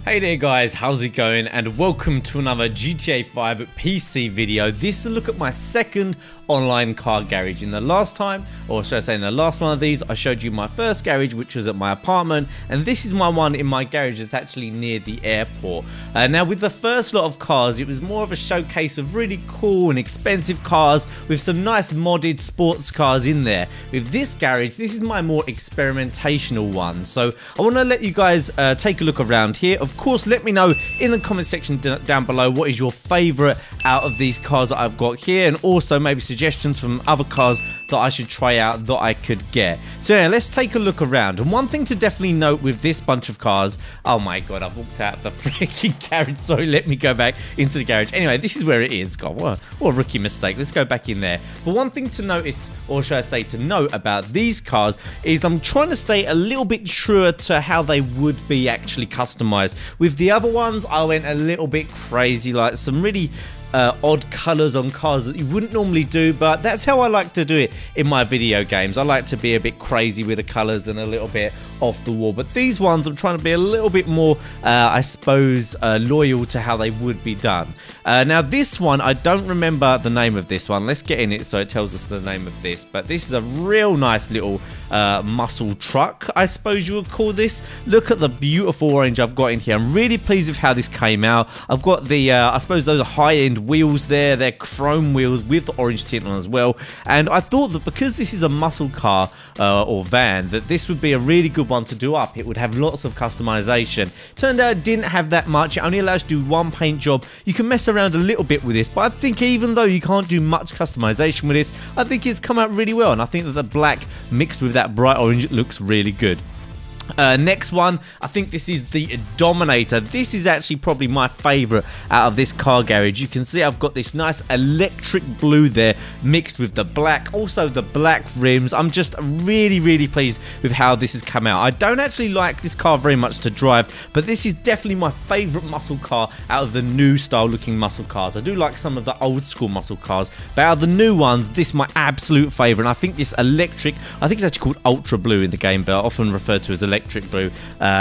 Hey there guys, how's it going, and welcome to another GTA 5 PC video. This is a look at my second online car garage. In the last time, or should I say in the last one of these, I showed you my first garage, which was at my apartment, and this is my one in my garage that's actually near the airport. Now with the first lot of cars, it was more of a showcase of really cool and expensive cars with some nice modded sports cars in there. With this garage, this is my more experimentational one, so I want to let you guys take a look around here. Of course, let me know in the comment section down below what is your favorite out of these cars that I've got here, and also maybe suggestions from other cars that I should try out that I could get. So yeah, let's take a look around. And one thing to definitely note with this bunch of cars, oh my god, I've walked out the freaking garage. Sorry, let me go back into the garage. Anyway, this is where it is. God, what a rookie mistake. Let's go back in there. But one thing to notice, or should I say to note about these cars, is I'm trying to stay a little bit truer to how they would be actually customized. With the other ones, I went a little bit crazy, like some really odd colours on cars that you wouldn't normally do, but that's how I like to do it in my video games. I like to be a bit crazy with the colours and a little bit off the wall, but these ones I'm trying to be a little bit more I suppose loyal to how they would be done. Now this one, I don't remember the name of this one. Let's get in it so it tells us the name of this, but this is a real nice little muscle truck, I suppose you would call this. Look at the beautiful orange I've got in here. I'm really pleased with how this came out. I've got the I suppose those are high-end wheels there. They're chrome wheels with the orange tint on as well, and I thought that because this is a muscle car or van, that this would be a really good one to do up. It would have lots of customization. Turned out it didn't have that much. It only allows you to do one paint job. You can mess around a little bit with this, but I think even though you can't do much customization with this, I think it's come out really well, and I think that the black mixed with that bright orange looks really good. Next one, I think this is the Dominator. This is actually probably my favourite out of this car garage. You can see I've got this nice electric blue there mixed with the black, also the black rims. I'm just really pleased with how this has come out. I don't actually like this car very much to drive, but this is definitely my favourite muscle car out of the new style looking muscle cars. I do like some of the old school muscle cars, but out of the new ones, this is my absolute favourite. And I think this electric, I think it's actually called Ultra Blue in the game, but often referred to as electric blue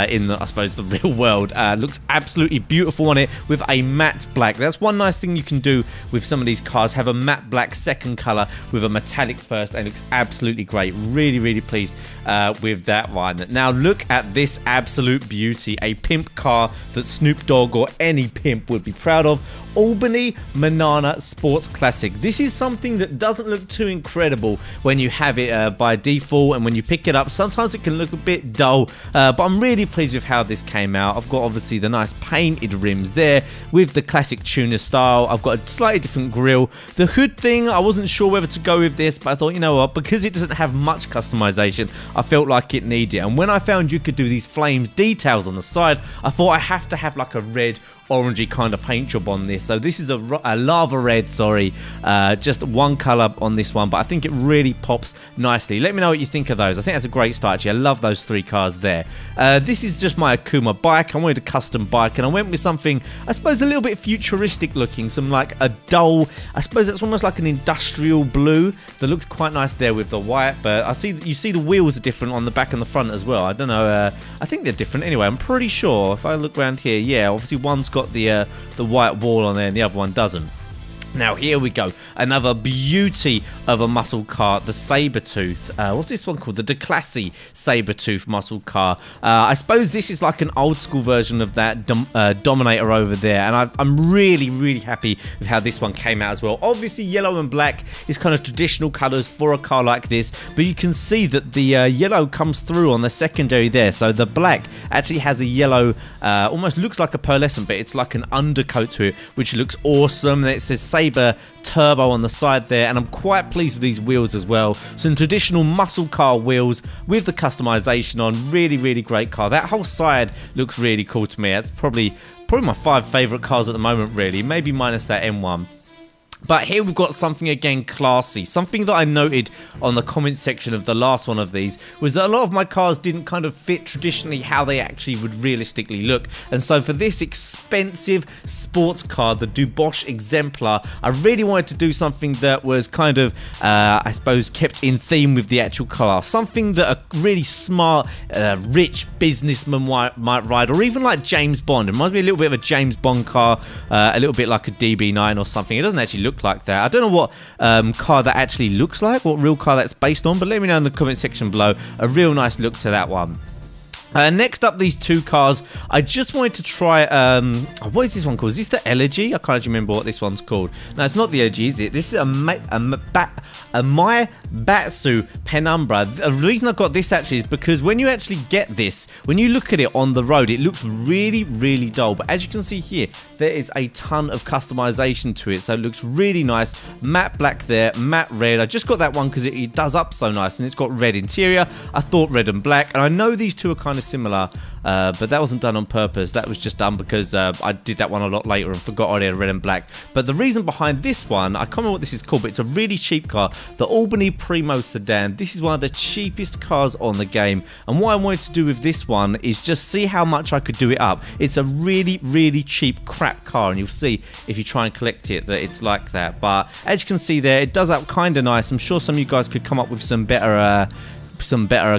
in the, I suppose, the real world. Looks absolutely beautiful on it with a matte black. That's one nice thing you can do with some of these cars, have a matte black second color with a metallic first, and it looks absolutely great. Really pleased with that one. Now look at this absolute beauty, a pimp car that Snoop Dogg or any pimp would be proud of. Albany Manana Sports Classic. This is something that doesn't look too incredible when you have it by default, and when you pick it up sometimes it can look a bit dull, but I'm really pleased with how this came out. I've got obviously the nice painted rims there with the classic tuner style. I've got a slightly different grille. The hood thing, I wasn't sure whether to go with this, but I thought, you know what, because it doesn't have much customization, I felt like it needed it. And when I found you could do these flames details on the side, I thought I have to have like a red orangey kind of paint job on this. So this is a lava red, sorry, just one color on this one, but I think it really pops nicely. Let me know what you think of those. I think that's a great start actually. I love those three cars there. This is just my Akuma bike. I wanted a custom bike, and I went with something I suppose a little bit futuristic looking, some like a dull, I suppose that's almost like an industrial blue that looks quite nice there with the white, but I see that you see the wheels are different on the back and the front as well. I don't know, I think they're different anyway. I'm pretty sure if I look around here, yeah, obviously one's got the white wall on there and the other one doesn't. Now here we go, another beauty of a muscle car, the Sabertooth. What's this one called? The Declassy Sabertooth muscle car. I suppose this is like an old school version of that Dominator over there, and I'm really happy with how this one came out as well. Obviously yellow and black is kind of traditional colours for a car like this, but you can see that the yellow comes through on the secondary there, so the black actually has a yellow, almost looks like a pearlescent, but it's like an undercoat to it, which looks awesome. And it says Saber Turbo on the side there, and I'm quite pleased with these wheels as well. Some traditional muscle car wheels with the customization on. Really great car. That whole side looks really cool to me. That's probably my 5 favorite cars at the moment, really, maybe minus that M1. But here we've got something again classy. Something that I noted on the comment section of the last one of these was that a lot of my cars didn't kind of fit traditionally how they actually would realistically look. And so for this expensive sports car, the Dubois Exemplar, I really wanted to do something that was kind of, I suppose, kept in theme with the actual car. Something that a really smart, rich businessman might ride, or even like James Bond. It reminds me a little bit of a James Bond car, a little bit like a DB9 or something. It doesn't actually look like that. I don't know what car that actually looks like, what real car that's based on, but let me know in the comment section below. A real nice look to that one. Next up, these two cars, I just wanted to try, what is this one called? Is this the Elegy? I can't actually remember what this one's called. No, it's not the Elegy, is it? This is a Maibatsu Penumbra. The reason I got this actually is because when you actually get this, when you look at it on the road, it looks really, really dull. But as you can see here, there is a ton of customization to it. So it looks really nice. Matte black there, matte red. I just got that one because it does up so nice, and it's got red interior. I thought red and black, and I know these two are kind of similar, but that wasn't done on purpose. That was just done because I did that one a lot later and forgot I had red and black. But the reason behind this one, I can't remember what this is called, but it's a really cheap car, the Albany Primo Sedan. This is one of the cheapest cars on the game, and what I wanted to do with this one is just see how much I could do it up. It's a really, really cheap crap car, and you'll see if you try and collect it that it's like that. But as you can see there, it does up kind of nice. I'm sure some of you guys could come up with some better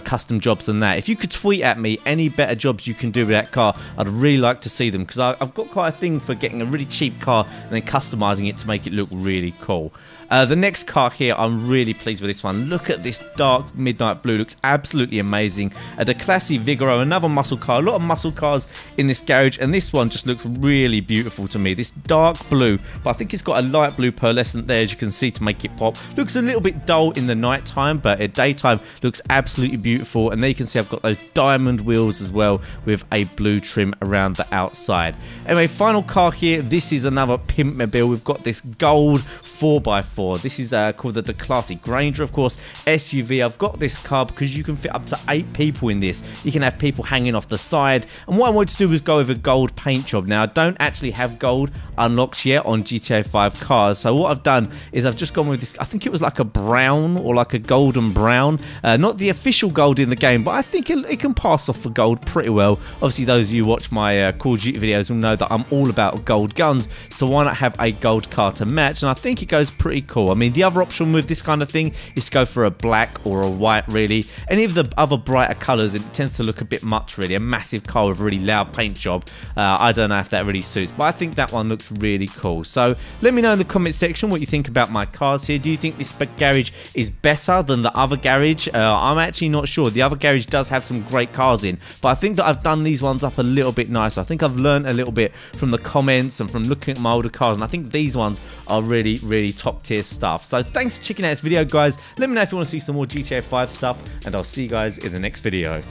custom jobs than that. If you could tweet at me any better jobs you can do with that car, I'd really like to see them, because I've got quite a thing for getting a really cheap car and then customizing it to make it look really cool. The next car here, I'm really pleased with this one. Look at this dark midnight blue, looks absolutely amazing. The Classy Vigoro, another muscle car. A lot of muscle cars in this garage, and this one just looks really beautiful to me. This dark blue, but I think it's got a light blue pearlescent there, as you can see, to make it pop. Looks a little bit dull in the night time, but at daytime looks absolutely beautiful. And there you can see I've got those diamond wheels as well, with a blue trim around the outside. Anyway, final car here. This is another Pimpmobile. We've got this gold 4x4. This is called the Classy Granger, of course, SUV. I've got this car because you can fit up to 8 people in this. You can have people hanging off the side, and what I wanted to do was go with a gold paint job. Now, I don't actually have gold unlocked yet on GTA 5 cars, so what I've done is I've just gone with this. I think it was like a brown or like a golden brown, not the official gold in the game, but I think it can pass off for gold pretty well. Obviously, those of you who watch my Call of Duty videos will know that I'm all about gold guns, so why not have a gold car to match? And I think it goes pretty cool. I mean, the other option with this kind of thing is to go for a black or a white, really. Any of the other brighter colours, it tends to look a bit much, really. A massive car with a really loud paint job. I don't know if that really suits, but I think that one looks really cool. So let me know in the comment section what you think about my cars here. Do you think this garage is better than the other garage? I'm actually not sure. The other garage does have some great cars in, but I think that I've done these ones up a little bit nicer. I think I've learned a little bit from the comments and from looking at my older cars, and I think these ones are really, really top tier stuff. So thanks for checking out this video, guys. Let me know if you want to see some more GTA 5 stuff, and I'll see you guys in the next video.